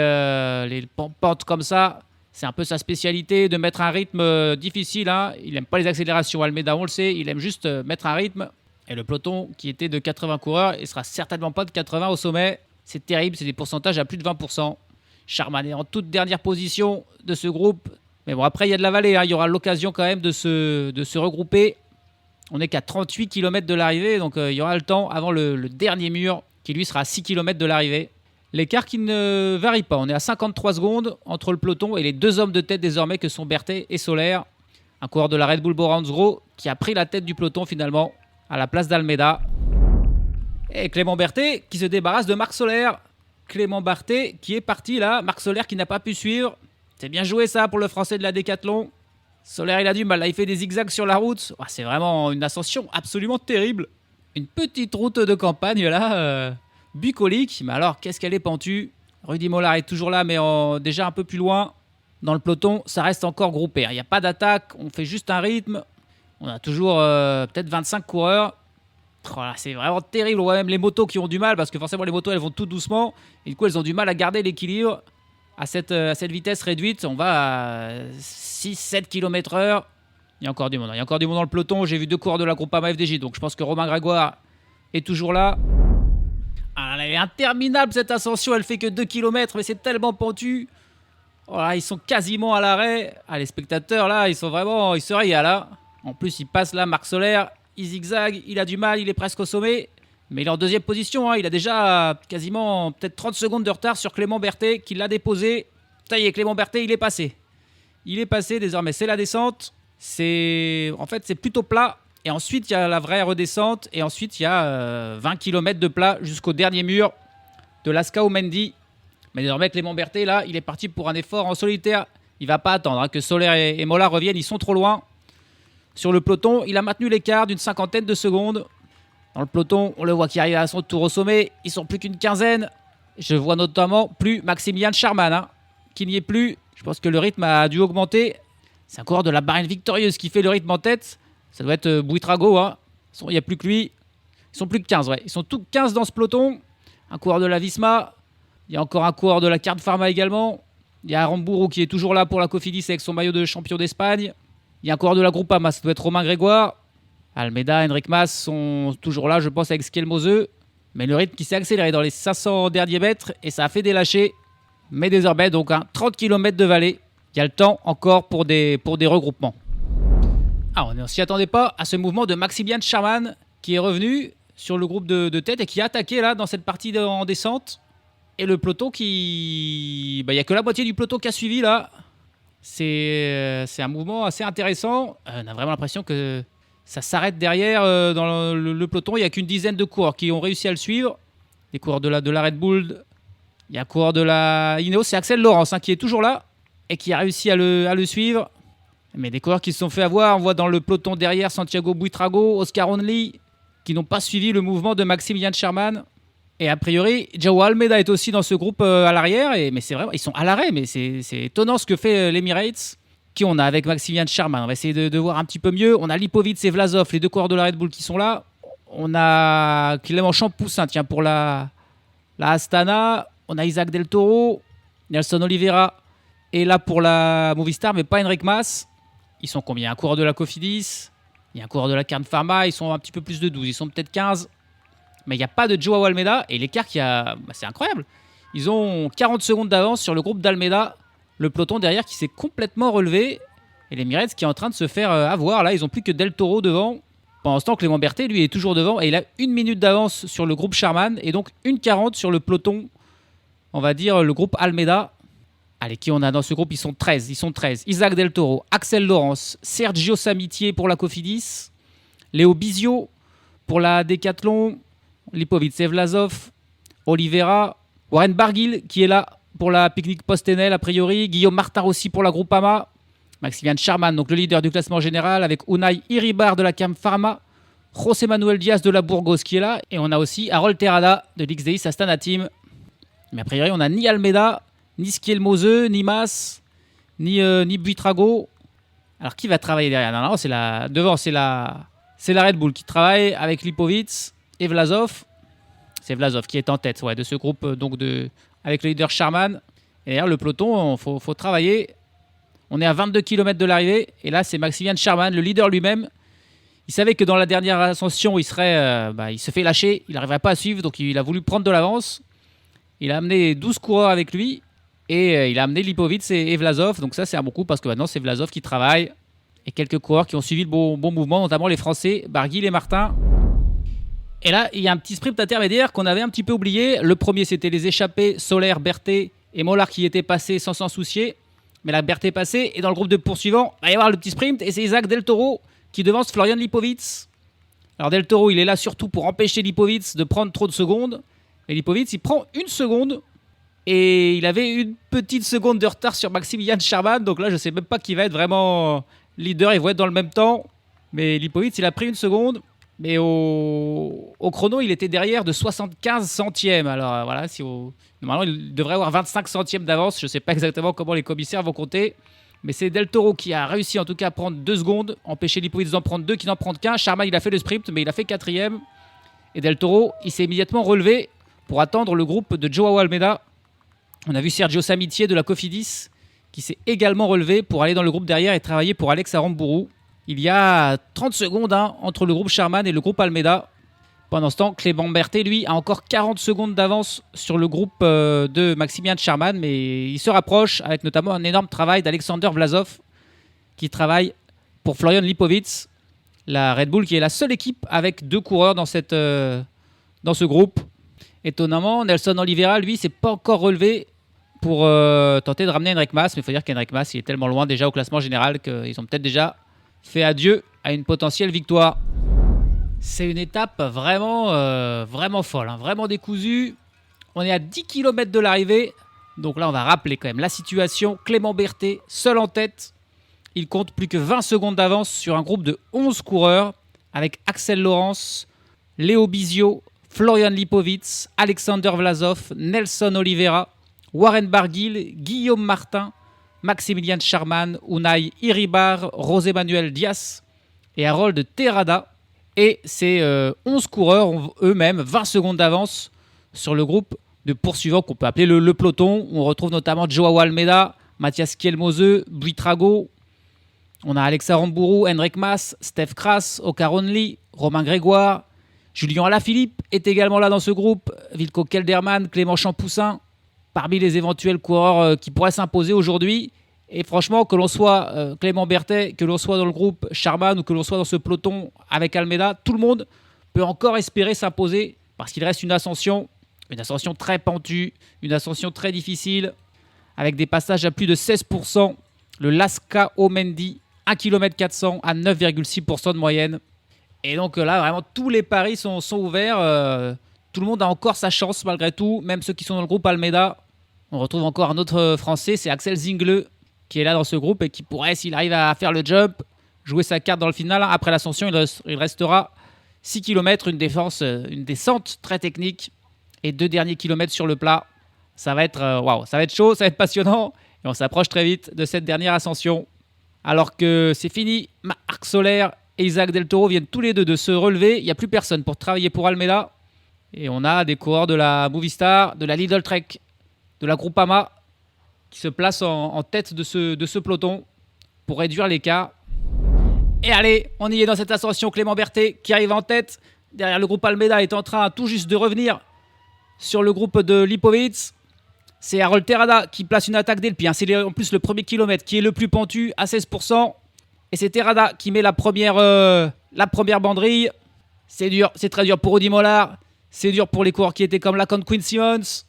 les pentes comme ça. C'est un peu sa spécialité de mettre un rythme difficile. Hein. Il n'aime pas les accélérations. Almeida, on le sait, il aime juste mettre un rythme. Et le peloton qui était de 80 coureurs, il ne sera certainement pas de 80 au sommet. C'est terrible, c'est des pourcentages à plus de 20%. Charman est en toute dernière position de ce groupe. Mais bon, après, il y a de la vallée. Hein. Il y aura l'occasion quand même de se regrouper. On n'est qu'à 38 km de l'arrivée, donc il y aura le temps avant le dernier mur, qui lui sera à 6 km de l'arrivée. L'écart qui ne varie pas. On est à 53 secondes entre le peloton et les deux hommes de tête désormais que sont Berthet et Soler. Un coureur de la Red Bull Boranzro qui a pris la tête du peloton finalement à la place d'Almeida. Et Clément Berthet qui se débarrasse de Marc Soler. Clément Berthet qui est parti là. Marc Soler qui n'a pas pu suivre. C'est bien joué ça pour le français de la Décathlon. Soler il a du mal, là il fait des zigzags sur la route. Oh, c'est vraiment une ascension absolument terrible. Une petite route de campagne là, bucolique. Mais alors qu'est-ce qu'elle est pentue. Rudy Mollard est toujours là mais déjà un peu plus loin. Dans le peloton, ça reste encore groupé. Il n'y a pas d'attaque, on fait juste un rythme. On a toujours peut-être 25 coureurs. Oh là, c'est vraiment terrible. On voit même les motos qui ont du mal parce que forcément les motos elles vont tout doucement. Et du coup elles ont du mal à garder l'équilibre. À cette vitesse réduite, on va à 6-7 km/h. Il y a encore du monde. Il y a encore du monde dans le peloton. J'ai vu deux coureurs de la Groupama FDJ. Donc je pense que Romain Grégoire est toujours là. Ah, elle est interminable cette ascension. Elle fait que 2 km, mais c'est tellement pentu. Oh là, ils sont quasiment à l'arrêt. Ah, les spectateurs là, ils se régalent là. En plus, il passe là, Marc Soler. Il zigzague. Il a du mal. Il est presque au sommet. Mais il est en deuxième position, hein. Il a déjà quasiment peut-être 30 secondes de retard sur Clément Berthet qui l'a déposé. Ça y est, Clément Berthet, il est passé. Il est passé désormais, c'est la descente. En fait, c'est plutôt plat. Et ensuite, il y a la vraie redescente. Et ensuite, il y a 20 km de plat jusqu'au dernier mur de Lascaux Mendy. Mais désormais, Clément Berthet, là, il est parti pour un effort en solitaire. Il ne va pas attendre hein, que Soler et Mollard reviennent. Ils sont trop loin. Sur le peloton, il a maintenu l'écart d'une 50aine de secondes. Dans le peloton, on le voit qui arrive à son tour au sommet. Ils sont plus qu'une quinzaine. Je vois notamment plus Maximilian Charman, hein, qui n'y est plus. Je pense que le rythme a dû augmenter. C'est un coureur de la Bahreïn Victorieuse qui fait le rythme en tête. Ça doit être Buitrago. Hein. Il n'y a plus que lui. Ils sont plus que 15. Ouais. Ils sont tous 15 dans ce peloton. Un coureur de la Visma. Il y a encore un coureur de la Carte Pharma également. Il y a Aramburu qui est toujours là pour la Cofidis avec son maillot de champion d'Espagne. Il y a un coureur de la Groupama. Ça doit être Romain Grégoire. Almeida, Henrik Mas sont toujours là, je pense, avec Skelmose. Mais le rythme qui s'est accéléré dans les 500 derniers mètres et ça a fait des lâchers. Mais désormais, donc 30 km de vallée. Il y a le temps encore pour des regroupements. Ah, on ne s'y attendait pas à ce mouvement de Maximilian Charman qui est revenu sur le groupe de tête et qui a attaqué là dans cette partie en descente. Et le peloton il n'y a que la moitié du peloton qui a suivi là. C'est un mouvement assez intéressant. On a vraiment l'impression que ça s'arrête derrière dans le peloton. Il n'y a qu'une dizaine de coureurs qui ont réussi à le suivre. Des coureurs de la Red Bull. Il y a un coureur de la Ineos, c'est Axel Laurence qui est toujours là et qui a réussi à le suivre. Mais des coureurs qui se sont fait avoir. On voit dans le peloton derrière Santiago Buitrago, Oscar Onley, qui n'ont pas suivi le mouvement de Maximilian Charman. Et a priori, Joao Almeida est aussi dans ce groupe à l'arrière. Mais c'est vraiment, ils sont à l'arrêt. Mais c'est étonnant ce que fait l'Emirates. Qui on a avec Maximilian Charman. On va essayer de voir un petit peu mieux. On a Lipovic et Vlasov, les deux coureurs de la Red Bull qui sont là. On a Clément Champoussin, tiens, pour la Astana. On a Isaac Del Toro, Nelson Oliveira. Et là pour la Movistar, mais pas Henrik Mas. Ils sont combien? Un coureur de la Cofidis. Il y a un coureur de la Carte Pharma. Ils sont un petit peu plus de 12. Ils sont peut-être 15. Mais il n'y a pas de Joao Almeida. Et l'écart c'est incroyable. Ils ont 40 secondes d'avance sur le groupe d'Almeida. Le peloton derrière qui s'est complètement relevé. Et l'Emirates qui est en train de se faire avoir. Là, ils n'ont plus que Del Toro devant. Pendant ce temps, Clément Berthet, lui, est toujours devant. Et il a 1 minute d'avance sur le groupe Charman. Et donc 1,40 sur le peloton, on va dire, le groupe Almeida. Allez, qui on a dans ce groupe? Ils sont 13. Isaac Del Toro, Axel Laurence, Sergio Samitier pour la Cofidis, Léo Bizio pour la Décathlon, Lipovic et Vlasov, Oliveira, Warren Barguil qui est là pour la Picnic Post-Enel a priori, Guillaume Martin aussi pour la Groupama, Maximilian Charman, donc le leader du classement général, avec Unai Iribar de la Cam Pharma, José Manuel Diaz de la Burgos qui est là, et on a aussi Harold Terrada de l'XDI Astana Team. Mais a priori, on n'a ni Almeida, ni Skelmose, ni Mas, ni Buitrago. Alors qui va travailler derrière? Non, c'est la Red Bull qui travaille avec Lipovic et Vlasov. C'est Vlasov qui est en tête de ce groupe avec le leader Sharman. Et derrière le peloton, il faut travailler. On est à 22 km de l'arrivée. Et là, c'est Maximilian Sharman, le leader lui-même. Il savait que dans la dernière ascension, il se fait lâcher. Il n'arriverait pas à suivre, donc il a voulu prendre de l'avance. Il a amené 12 coureurs avec lui. Et il a amené Lipovic et Vlasov. Donc ça, c'est un bon coup parce que maintenant, c'est Vlasov qui travaille. Et quelques coureurs qui ont suivi le bon mouvement, notamment les Français, Barguil et Martin. Et là, il y a un petit sprint intermédiaire qu'on avait un petit peu oublié. Le premier, c'était les échappés Soler, Berthet et Mollard qui étaient passés sans s'en soucier. Mais la Berthet est passée. Et dans le groupe de poursuivants, il va y avoir le petit sprint. Et c'est Isaac Del Toro qui devance Florian Lipovic. Alors Del Toro, il est là surtout pour empêcher Lipovic de prendre trop de secondes. Et Lipovic, il prend 1 seconde. Et il avait une petite seconde de retard sur Maximilian Sharman. Donc là, je ne sais même pas qui va être vraiment leader. Ils vont être dans le même temps. Mais Lipovic, il a pris 1 seconde. Mais au chrono, il était derrière de 75 centièmes. Alors voilà, normalement, il devrait avoir 25 centièmes d'avance. Je ne sais pas exactement comment les commissaires vont compter. Mais c'est Del Toro qui a réussi en tout cas à prendre 2 secondes, empêcher Lipovic d'en prendre 2, qui n'en prend qu'1. Sharman, il a fait le sprint, mais il a fait 4e. Et Del Toro, il s'est immédiatement relevé pour attendre le groupe de Joao Almeida. On a vu Sergio Samitier de la Cofidis qui s'est également relevé pour aller dans le groupe derrière et travailler pour Alex Aramburu. Il y a 30 secondes entre le groupe Sharman et le groupe Almeida. Pendant ce temps, Clément Berthet, lui, a encore 40 secondes d'avance sur le groupe de Maximilian Sharman, mais il se rapproche avec notamment un énorme travail d'Alexander Vlasov qui travaille pour Florian Lipovic, la Red Bull qui est la seule équipe avec 2 coureurs dans ce groupe. Étonnamment, Nelson Oliveira, lui, s'est pas encore relevé pour tenter de ramener Enric Mas, mais il faut dire qu'Enric Mas il est tellement loin déjà au classement général qu'ils ont peut-être déjà fait adieu à une potentielle victoire. C'est une étape vraiment folle, vraiment décousue. On est à 10 km de l'arrivée. Donc là, on va rappeler quand même la situation. Clément Berthet, seul en tête. Il compte plus que 20 secondes d'avance sur un groupe de 11 coureurs avec Axel Laurence, Léo Bizio, Florian Lipovic, Alexander Vlasov, Nelson Oliveira, Warren Barguil, Guillaume Martin, Maximilian Sharman, Unai Iribar, José Manuel Diaz et Harold Terrada. Et ces 11 coureurs ont eux-mêmes 20 secondes d'avance sur le groupe de poursuivants qu'on peut appeler le peloton. On retrouve notamment Joao Almeida, Mathias Kielmose, Buitrago. On a Alex Aramburu, Enric Mas, Steph Kras, Ocar Onley, Romain Grégoire. Julien Alaphilippe est également là dans ce groupe. Wilco Kelderman, Clément Champoussin. Parmi les éventuels coureurs qui pourraient s'imposer aujourd'hui. Et franchement, que l'on soit Clément Berthet, que l'on soit dans le groupe Sharman ou que l'on soit dans ce peloton avec Almeida, tout le monde peut encore espérer s'imposer parce qu'il reste une ascension très pentue, une ascension très difficile avec des passages à plus de 16%. Le Lasca Omendi, 1 km 400 à 9,6% de moyenne. Et donc là, vraiment, tous les paris sont ouverts. Tout le monde a encore sa chance malgré tout, même ceux qui sont dans le groupe Almeida. On retrouve encore un autre Français, c'est Axel Zingle, qui est là dans ce groupe et qui pourrait, s'il arrive à faire le jump, jouer sa carte dans le final. Après l'ascension, il restera 6 km, une descente très technique et 2 derniers kilomètres sur le plat. Ça va être ça va être chaud, ça va être passionnant et on s'approche très vite de cette dernière ascension. Alors que c'est fini, Marc Soler et Isaac Del Toro viennent tous les deux de se relever. Il n'y a plus personne pour travailler pour Almeida. Et on a des coureurs de la Movistar, de la Lidl Trek, de la Groupama qui se placent en tête de ce peloton pour réduire l'écart. Et allez, on y est dans cette ascension. Clément Berthet qui arrive en tête. Derrière, le groupe Almeida est en train tout juste de revenir sur le groupe de Lipovic. C'est Harold Terrada qui place une attaque dès le pied. C'est en plus le premier kilomètre qui est le plus pentu à 16%. Et c'est Terrada qui met la première banderille. C'est dur, c'est très dur pour Audi Mollard. C'est dur pour les coureurs qui étaient comme Lacon Quinn Simmons.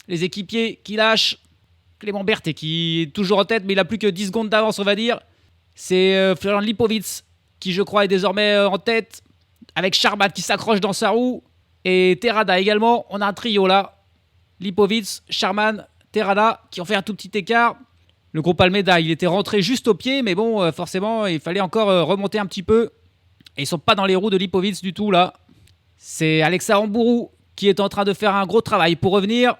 Les équipiers qui lâchent. Clément Berthet qui est toujours en tête, mais il n'a plus que 10 secondes d'avance, on va dire. C'est Florian Lipovic qui, je crois, est désormais en tête. Avec Sharman qui s'accroche dans sa roue. Et Terrada également. On a un trio là. Lipovic, Sharman, Terrada qui ont fait un tout petit écart. Le groupe Almeida, il était rentré juste au pied, mais bon, forcément, il fallait encore remonter un petit peu. Et ils ne sont pas dans les roues de Lipovic du tout là. C'est Alex Aramburu qui est en train de faire un gros travail pour revenir.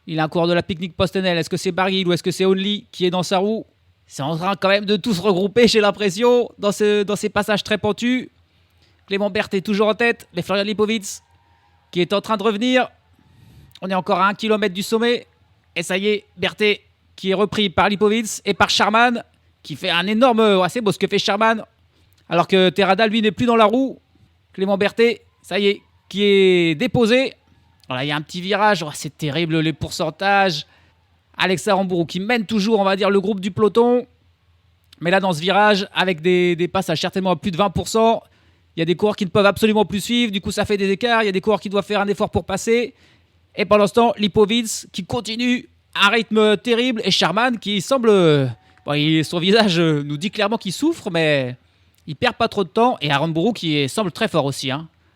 Il a un coureur de la Picnic Postenel. Est-ce que c'est Barguil ou est-ce que c'est Only qui est dans sa roue? C'est en train quand même de tous regrouper, j'ai l'impression, dans ces passages très pentus. Clément Berthet est toujours en tête. Mais Florian Lipovic qui est en train de revenir. On est encore à 1 km du sommet. Et ça y est, Berthet qui est repris par Lipovic et par Sharman qui fait un énorme... c'est beau ce que fait Sharman. Alors que Terrada, lui, n'est plus dans la roue. Clément Berthet, ça y est, qui est déposé. Voilà, il y a un petit virage. C'est terrible les pourcentages. Alex Aramburu qui mène toujours, on va dire, le groupe du peloton. Mais là, dans ce virage, avec des passages certainement à plus de 20%, il y a des coureurs qui ne peuvent absolument plus suivre. Du coup, ça fait des écarts. Il y a des coureurs qui doivent faire un effort pour passer. Et pendant ce temps, Lipovic qui continue à un rythme terrible. Et Sharman qui semble... son visage nous dit clairement qu'il souffre, mais il perd pas trop de temps. Et Aramburu qui semble très fort aussi.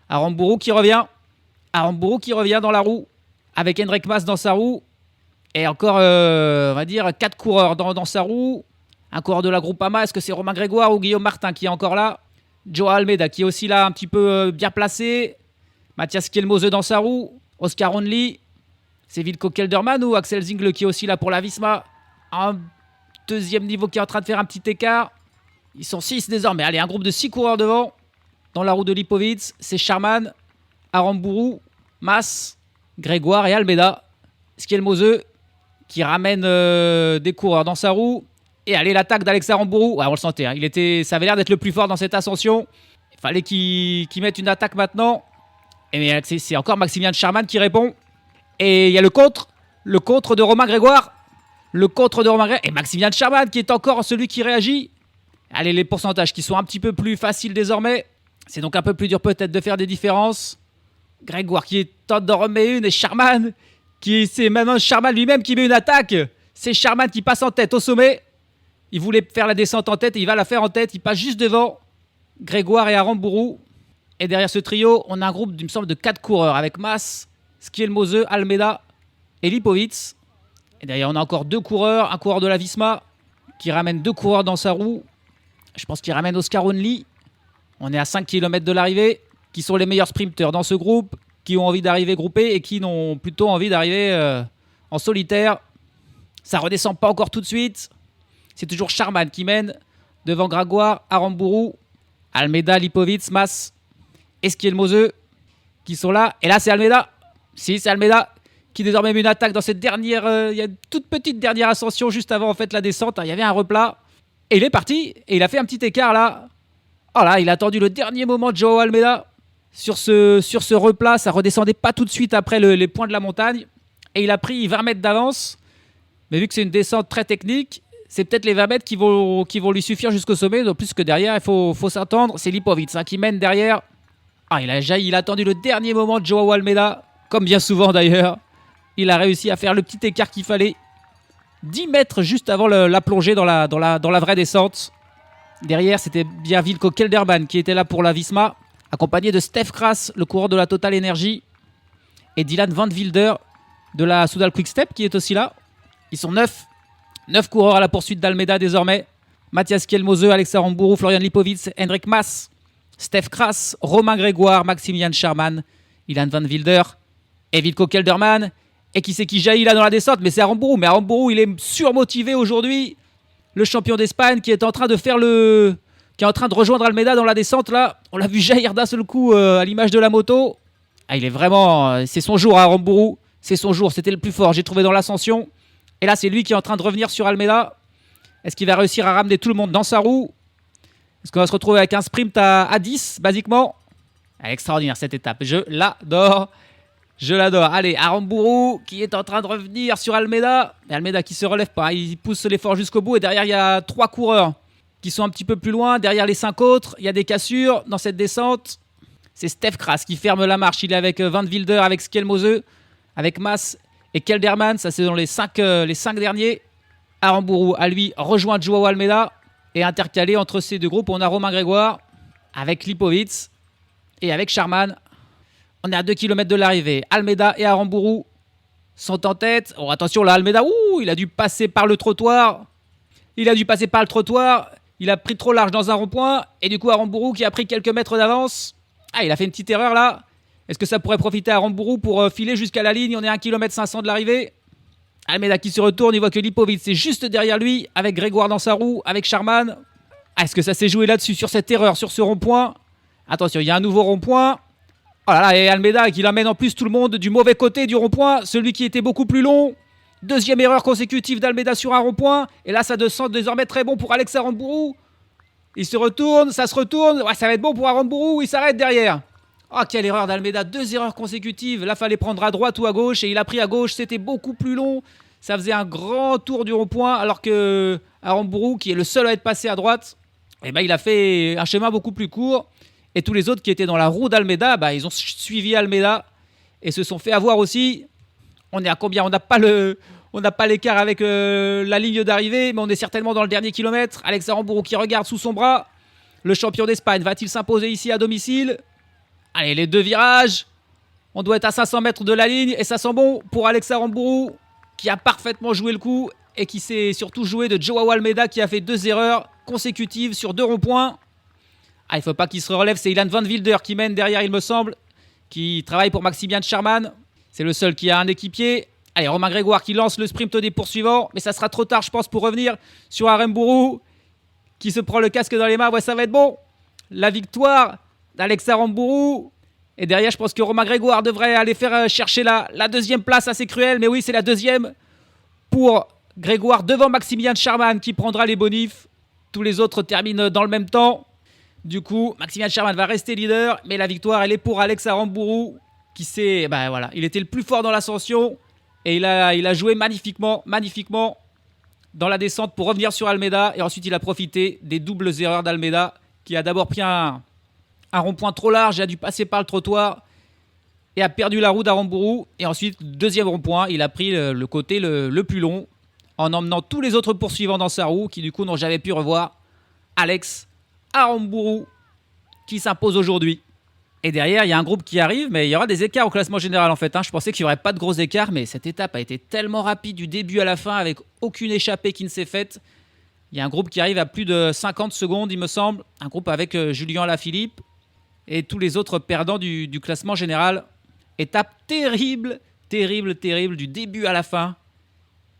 Aramburu qui revient. Aramburu qui revient dans la roue. Avec Henrik Mas dans sa roue. Et encore, on va dire, 4 coureurs dans sa roue. Un coureur de la Groupama, est-ce que c'est Romain Grégoire ou Guillaume Martin qui est encore là? Joao Almeida qui est aussi là, un petit peu bien placé. Mathias Kielmose dans sa roue. Oscar Only. C'est Wilco Kelderman ou Axel Zingle qui est aussi là pour la Visma. Un deuxième niveau qui est en train de faire un petit écart. Ils sont 6 désormais. Allez, un groupe de 6 coureurs devant. Dans la roue de Lipovic, c'est Sharman, Aramburu, Mas, Grégoire et Almeida. Kielmose qui ramène des coureurs dans sa roue. Et allez, l'attaque d'Alex Aramburu. Ouais, on le sentait. Ça avait l'air d'être le plus fort dans cette ascension. Il fallait qu'il mette une attaque maintenant. Et c'est encore Maximilian Sharman qui répond. Et il y a le contre de Romain Grégoire. Et Maximilian Sharman qui est encore celui qui réagit. Allez, les pourcentages qui sont un petit peu plus faciles désormais. C'est donc un peu plus dur peut-être de faire des différences. Grégoire qui tente d'en remettre une. Et Sharman c'est maintenant Sharman lui-même qui met une attaque. C'est Sharman qui passe en tête au sommet. Il voulait faire la descente en tête et il va la faire en tête. Il passe juste devant Grégoire et Aramburu. Et derrière ce trio, on a un groupe, il me semble, de 4 coureurs avec Mas, Kielmose, Almeida et Lipovic. Et derrière, on a encore 2 coureurs. Un coureur de la Visma qui ramène 2 coureurs dans sa roue. Je pense qu'il ramène Oscar Only. On est à 5 km de l'arrivée. Qui sont les meilleurs sprinteurs dans ce groupe, qui ont envie d'arriver groupés et qui n'ont plutôt envie d'arriver en solitaire. Ça redescend pas encore tout de suite. C'est toujours Sharman qui mène devant Grégoire, Aramburu, Almeida, Lipovic, Mas, Kielmose qui sont là. Et là, c'est Almeida. Si, c'est Almeida qui désormais met une attaque dans cette dernière... il y a une toute petite dernière ascension juste avant en fait la descente. Il y avait un replat. Et il est parti. Et il a fait un petit écart là. Oh là, il a attendu le dernier moment de Joao Almeida. Sur ce replat, ça redescendait pas tout de suite après les points de la montagne. Et il a pris 20 mètres d'avance. Mais vu que c'est une descente très technique... C'est peut-être les 20 mètres qui vont lui suffire jusqu'au sommet. Donc plus que derrière, il faut s'attendre. C'est Lipovic qui mène derrière. Il a attendu le dernier moment de Joao Almeida. Comme bien souvent d'ailleurs. Il a réussi à faire le petit écart qu'il fallait. 10 mètres juste avant la plongée dans la vraie descente. Derrière, c'était bien Wilco Kelderman qui était là pour la Visma. Accompagné de Stef Kras, le coureur de la Total Energy. Et Dylan Van Wilder de la Soudal Quick-Step qui est aussi là. Ils sont 9 coureurs à la poursuite d'Almeida désormais. Mathias Kielmose, Alex Aramburu, Florian Lipovic, Henrik Mas, Stef Kras, Romain Grégoire, Maximilian Sharman, Ilan Van Wilder et Wilco Kelderman. Et qui c'est qui jaillit là dans la descente? Mais c'est Aramburu. Mais Aramburu, il est surmotivé aujourd'hui. Le champion d'Espagne qui est en train de qui est en train de rejoindre Almeida dans la descente là. On l'a vu jaillir d'un seul coup à l'image de la moto. Il est vraiment... c'est son jour à Aramburu. C'est son jour. C'était le plus fort, j'ai trouvé, dans l'ascension. Et là, c'est lui qui est en train de revenir sur Almeida. Est-ce qu'il va réussir à ramener tout le monde dans sa roue? Est-ce qu'on va se retrouver avec un sprint à 10, basiquement? Extraordinaire cette étape. Je l'adore. Allez, Aramburu qui est en train de revenir sur Almeida. Et Almeida qui se relève pas. Il pousse l'effort jusqu'au bout. Et derrière, il y a 3 coureurs qui sont un petit peu plus loin. Derrière les 5 autres, il y a des cassures dans cette descente. C'est Stef Kras qui ferme la marche. Il est avec Van Wilder, avec Kielmose, avec Mas et Kelderman. Ça, c'est dans les 5 derniers. Aramburu, à lui, rejoint Joao Almeida. Et intercalé entre ces deux groupes, on a Romain Grégoire avec Lipovic et avec Sharman. On est à 2 km de l'arrivée. Almeida et Aramburu sont en tête. Oh, attention, là, Almeida, il a dû passer par le trottoir. Il a pris trop large dans un rond-point. Et du coup, Aramburu qui a pris quelques mètres d'avance. Il a fait une petite erreur là. Est-ce que ça pourrait profiter à Aramburu pour filer jusqu'à la ligne? On est à 1 km 500 de l'arrivée. Almeida qui se retourne, il voit que Lipovic c'est juste derrière lui, avec Grégoire dans sa roue, avec Sharman. Est-ce que ça s'est joué là-dessus, sur cette erreur, sur ce rond-point? Attention, il y a un nouveau rond-point. Oh là là, et Almeida qui l'emmène en plus tout le monde du mauvais côté du rond-point, celui qui était beaucoup plus long. Deuxième erreur consécutive d'Almeida sur un rond-point. Et là, ça descend désormais très bon pour Alex Aramburu. Il se retourne, ça se retourne. Ouais, ça va être bon pour Aramburu, il s'arrête derrière. Oh, quelle erreur d'Almeida, 2 erreurs consécutives. Là, fallait prendre à droite ou à gauche et il a pris à gauche, c'était beaucoup plus long. Ça faisait un grand tour du rond-point alors que Aramburu, qui est le seul à être passé à droite, eh ben, il a fait un schéma beaucoup plus court. Et tous les autres qui étaient dans la roue d'Almeida, bah, ils ont suivi Almeida et se sont fait avoir aussi. On est à combien ? On n'a pas l'écart avec la ligne d'arrivée, mais on est certainement dans le dernier kilomètre. Alex Aramburu qui regarde sous son bras. Le champion d'Espagne va-t-il s'imposer ici à domicile ? Allez, les 2 virages. On doit être à 500 mètres de la ligne et ça sent bon pour Alex Aramburu qui a parfaitement joué le coup et qui s'est surtout joué de Joao Almeida qui a fait 2 erreurs consécutives sur 2 ronds-points. Ah, il ne faut pas qu'il se relève, c'est Ilan Van Wilder qui mène derrière, il me semble, qui travaille pour Maximian Sherman. C'est le seul qui a un équipier. Allez, Romain Grégoire qui lance le sprint des poursuivants, mais ça sera trop tard, je pense, pour revenir sur Aramburu qui se prend le casque dans les mains. Ouais, ça va être bon. La victoire d'Alex Aramburu. Et derrière, je pense que Romain Grégoire devrait aller faire chercher la 2e place assez cruelle. Mais oui, c'est la 2e pour Grégoire devant Maximian Sherman qui prendra les bonifs. Tous les autres terminent dans le même temps. Du coup, Maximian Sherman va rester leader, mais la victoire, elle est pour Alex Aramburu, qui s'est, voilà, il était le plus fort dans l'ascension, et il a joué magnifiquement dans la descente pour revenir sur Almeida, et ensuite il a profité des doubles erreurs d'Almeida, qui a d'abord pris un rond-point trop large, et a dû passer par le trottoir, et a perdu la roue d'Aramburu, et ensuite, deuxième rond-point, il a pris le côté le plus long, en emmenant tous les autres poursuivants dans sa roue, qui du coup n'ont jamais pu revoir Alex Aramburu qui s'impose aujourd'hui. Et derrière, il y a un groupe qui arrive, mais il y aura des écarts au classement général en fait. Je pensais qu'il n'y aurait pas de gros écarts, mais cette étape a été tellement rapide du début à la fin avec aucune échappée qui ne s'est faite. Il y a un groupe qui arrive à plus de 50 secondes, il me semble. Un groupe avec Julien Alaphilippe et tous les autres perdants du classement général. Étape terrible du début à la fin.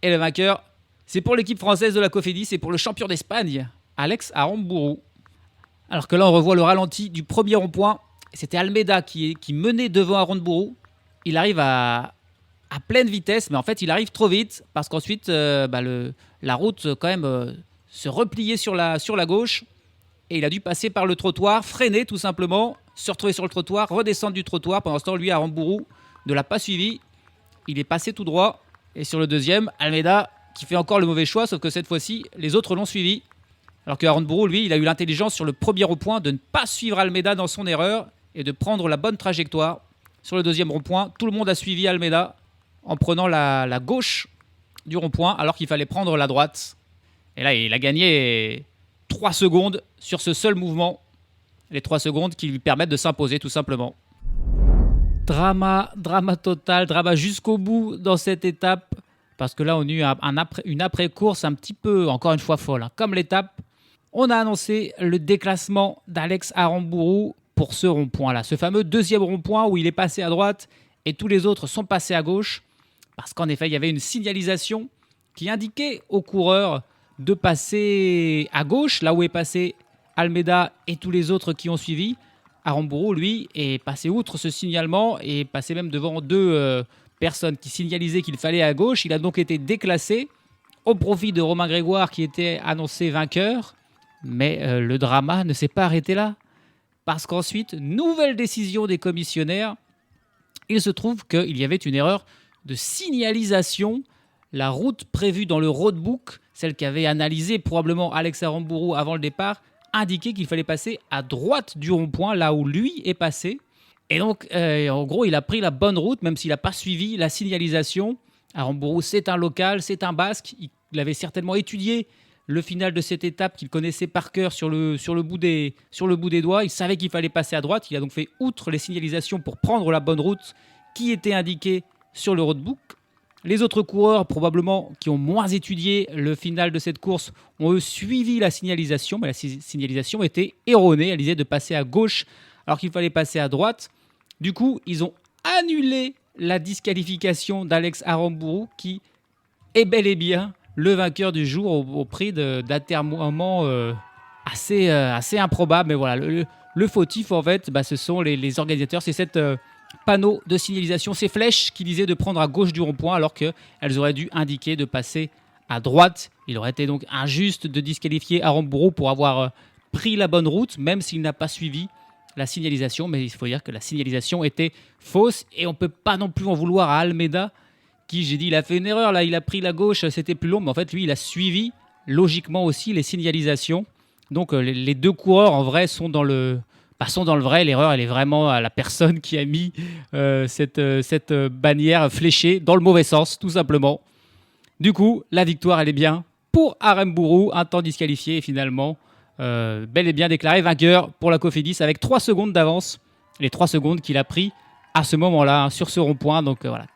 Et le vainqueur, c'est pour l'équipe française de la Cofidis, c'est pour le champion d'Espagne, Alex Aramburu. Alors que là, on revoit le ralenti du premier rond-point. C'était Almeida qui menait devant Aramburu. Il arrive à pleine vitesse, mais en fait, il arrive trop vite parce qu'ensuite, la route quand même se repliait sur la gauche et il a dû passer par le trottoir, freiner tout simplement, se retrouver sur le trottoir, redescendre du trottoir. Pendant ce temps, lui, Aramburu ne l'a pas suivi. Il est passé tout droit. Et sur le deuxième, Almeida qui fait encore le mauvais choix, sauf que cette fois-ci, les autres l'ont suivi. Alors que Aramburu, lui, il a eu l'intelligence sur le premier rond-point de ne pas suivre Almeida dans son erreur et de prendre la bonne trajectoire. Sur le deuxième rond-point, tout le monde a suivi Almeida en prenant la gauche du rond-point alors qu'il fallait prendre la droite. Et là, il a gagné 3 secondes sur ce seul mouvement. Les 3 secondes qui lui permettent de s'imposer tout simplement. Drama total, drama jusqu'au bout dans cette étape. Parce que là, on a eu une après-course un petit peu, encore une fois, folle. Comme l'étape, on a annoncé le déclassement d'Alex Aramburu pour ce rond-point-là. Ce fameux deuxième rond-point où il est passé à droite et tous les autres sont passés à gauche. Parce qu'en effet, il y avait une signalisation qui indiquait aux coureurs de passer à gauche, là où est passé Almeida et tous les autres qui ont suivi. Aramburu, lui, est passé outre ce signalement et est passé même devant 2 personnes qui signalisaient qu'il fallait à gauche. Il a donc été déclassé au profit de Romain Grégoire qui était annoncé vainqueur. Mais le drama ne s'est pas arrêté là. Parce qu'ensuite, nouvelle décision des commissionnaires. Il se trouve qu'il y avait une erreur de signalisation. La route prévue dans le roadbook, celle qu'avait analysée probablement Alex Aramburu avant le départ, indiquait qu'il fallait passer à droite du rond-point, là où lui est passé. Et donc, en gros, il a pris la bonne route, même s'il n'a pas suivi la signalisation. Aramburu, c'est un local, c'est un basque. Il avait certainement étudié le final de cette étape qu'il connaissait par cœur sur le bout des doigts. Il savait qu'il fallait passer à droite. Il a donc fait outre les signalisations pour prendre la bonne route qui était indiquée sur le roadbook. Les autres coureurs, probablement, qui ont moins étudié le final de cette course, ont eux suivi la signalisation, mais la signalisation était erronée. Elle disait de passer à gauche alors qu'il fallait passer à droite. Du coup, ils ont annulé la disqualification d'Alex Aramburu, qui est bel et bien le vainqueur du jour au prix d'atermoiements assez improbables. Mais voilà, le Le fautif, en fait, ce sont les organisateurs. C'est cette panneau de signalisation, ces flèches qui disaient de prendre à gauche du rond-point alors qu'elles auraient dû indiquer de passer à droite. Il aurait été donc injuste de disqualifier Aramburu pour avoir pris la bonne route, même s'il n'a pas suivi la signalisation. Mais il faut dire que la signalisation était fausse et on ne peut pas non plus en vouloir à Almeida qui, j'ai dit, il a fait une erreur, là, il a pris la gauche, c'était plus long, mais en fait, lui, il a suivi logiquement aussi les signalisations. Donc, les deux coureurs, en vrai, sont dans le vrai. L'erreur, elle est vraiment à la personne qui a mis cette bannière fléchée dans le mauvais sens, tout simplement. Du coup, la victoire, elle est bien pour Aramburu, un temps disqualifié, et finalement, bel et bien déclaré vainqueur pour la Cofidis avec 3 secondes d'avance. Les 3 secondes qu'il a pris à ce moment-là, sur ce rond-point. Donc, voilà.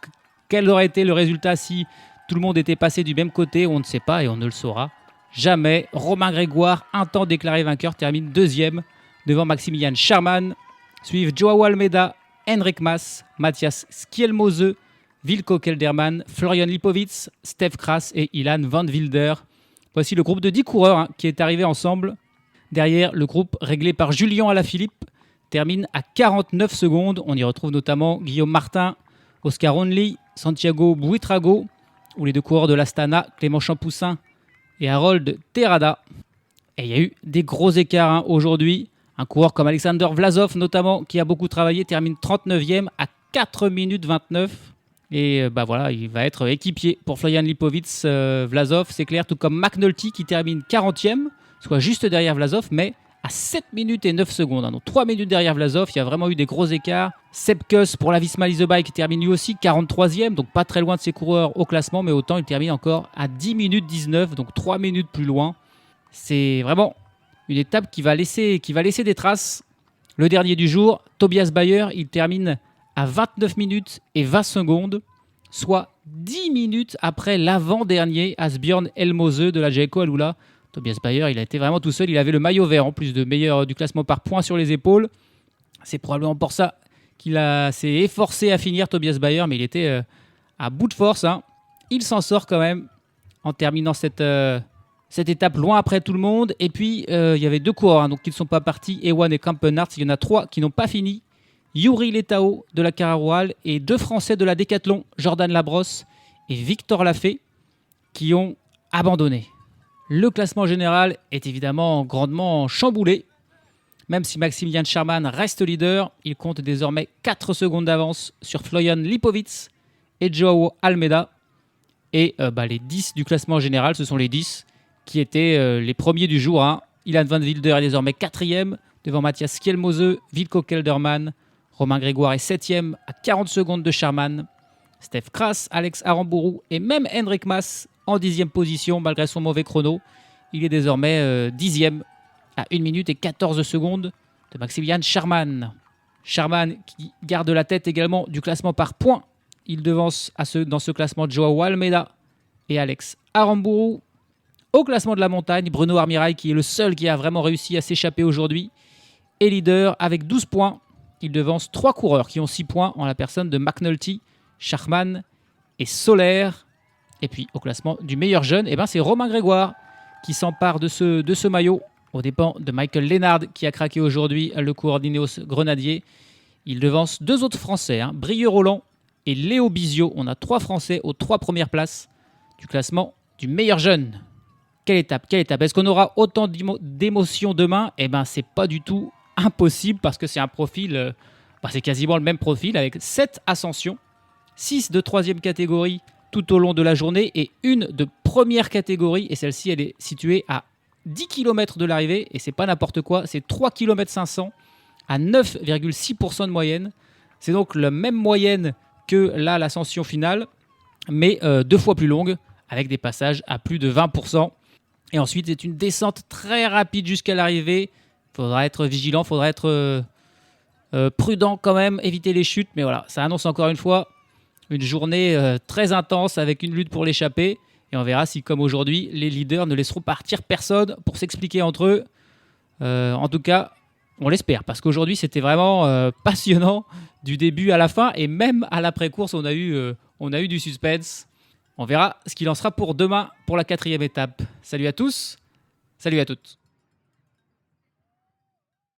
Quel aurait été le résultat si tout le monde était passé du même côté? On ne sait pas et on ne le saura jamais. Romain Grégoire, un temps déclaré vainqueur, termine 2e devant Maximilian Schermann. Suivent Joao Almeida, Henrik Mas, Matthias Skjelmose, Wilco Kelderman, Florian Lipowitz, Stef Kras et Ilan van Wilder. Voici le groupe de 10 coureurs qui est arrivé ensemble. Derrière, le groupe réglé par Julien Alaphilippe termine à 49 secondes. On y retrouve notamment Guillaume Martin, Oscar Onley, Santiago Buitrago, ou les deux coureurs de l'Astana, Clément Champoussin et Harold Terrada. Et il y a eu des gros écarts aujourd'hui. Un coureur comme Alexander Vlasov notamment, qui a beaucoup travaillé, termine 39e à 4 minutes 29. Et voilà, il va être équipier pour Florian Lipowitz, Vlasov, c'est clair, tout comme McNulty qui termine 40e, soit juste derrière Vlasov, mais à 7 minutes et 9 secondes. Donc 3 minutes derrière Vlasov, il y a vraiment eu des gros écarts. Sepp Kuss pour la Visma Lease Bike qui termine lui aussi 43e, donc pas très loin de ses coureurs au classement, mais autant il termine encore à 10 minutes 19, donc 3 minutes plus loin. C'est vraiment une étape qui va laisser des traces. Le dernier du jour, Tobias Bayer, il termine à 29 minutes et 20 secondes, soit 10 minutes après l'avant-dernier Asbjørn Elmose de la Jayco Alula. Tobias Bayer, il a été vraiment tout seul. Il avait le maillot vert en plus de meilleur du classement par points sur les épaules. C'est probablement pour ça qu'il s'est efforcé à finir, Tobias Bayer, mais il était à bout de force. Il s'en sort quand même en terminant cette étape loin après tout le monde. Et puis, il y avait 2 coureurs donc, qui ne sont pas partis, Ewan et Kampenhardt. Il y en a 3 qui n'ont pas fini. Yuri Letao de la Cararoual et 2 Français de la Décathlon, Jordan Labrosse et Victor Lafay, qui ont abandonné. Le classement général est évidemment grandement chamboulé. Même si Maximilian Schermann reste leader, il compte désormais 4 secondes d'avance sur Florian Lipowitz et Joao Almeida. Et les 10 du classement général, ce sont les 10 qui étaient les premiers du jour. Ilan van Wilder est désormais 4e devant Matthias Skjelmose, Wilco Kelderman. Romain Grégoire est 7e à 40 secondes de Schermann. Stef Kras, Alex Aramburu et même Henrik Mas en 10e position malgré son mauvais chrono. Il est désormais 10e à 1 minute et 14 secondes de Maximilian Schermann. Schermann qui garde la tête également du classement par points. Il devance dans ce classement Joao Almeida et Alex Aramburu. Au classement de la montagne, Bruno Armirail, qui est le seul qui a vraiment réussi à s'échapper aujourd'hui, est leader avec 12 points. Il devance 3 coureurs qui ont 6 points en la personne de McNulty, Schermann et Soler. Et puis au classement du meilleur jeune, c'est Romain Grégoire qui s'empare de ce maillot aux dépens de Michael Lennard qui a craqué aujourd'hui le coureur d'Ineos Grenadier. Il devance 2 autres Français, Brieux Roland et Léo Bizio. On a 3 Français aux 3 premières places du classement du meilleur jeune. Quelle étape? Est-ce qu'on aura autant d'émotions demain? C'est pas du tout impossible parce que c'est un profil, c'est quasiment le même profil avec 7 ascensions, 6 de 3e catégorie tout au long de la journée et 1 de première catégorie. Et celle-ci, elle est située à 10 km de l'arrivée et c'est pas n'importe quoi, c'est 3 km 500 à 9,6% de moyenne. C'est donc la même moyenne que l'ascension finale, mais 2 fois plus longue avec des passages à plus de 20%. Et ensuite, c'est une descente très rapide jusqu'à l'arrivée. Il faudra être vigilant, il faudra être prudent quand même, éviter les chutes. Mais voilà, ça annonce encore une fois une journée très intense avec une lutte pour l'échappée. Et on verra si, comme aujourd'hui, les leaders ne laisseront partir personne pour s'expliquer entre eux. En tout cas, on l'espère, parce qu'aujourd'hui, c'était vraiment passionnant du début à la fin. Et même à l'après-course, on a eu du suspense. On verra ce qu'il en sera pour demain, pour la 4e étape. Salut à tous, salut à toutes.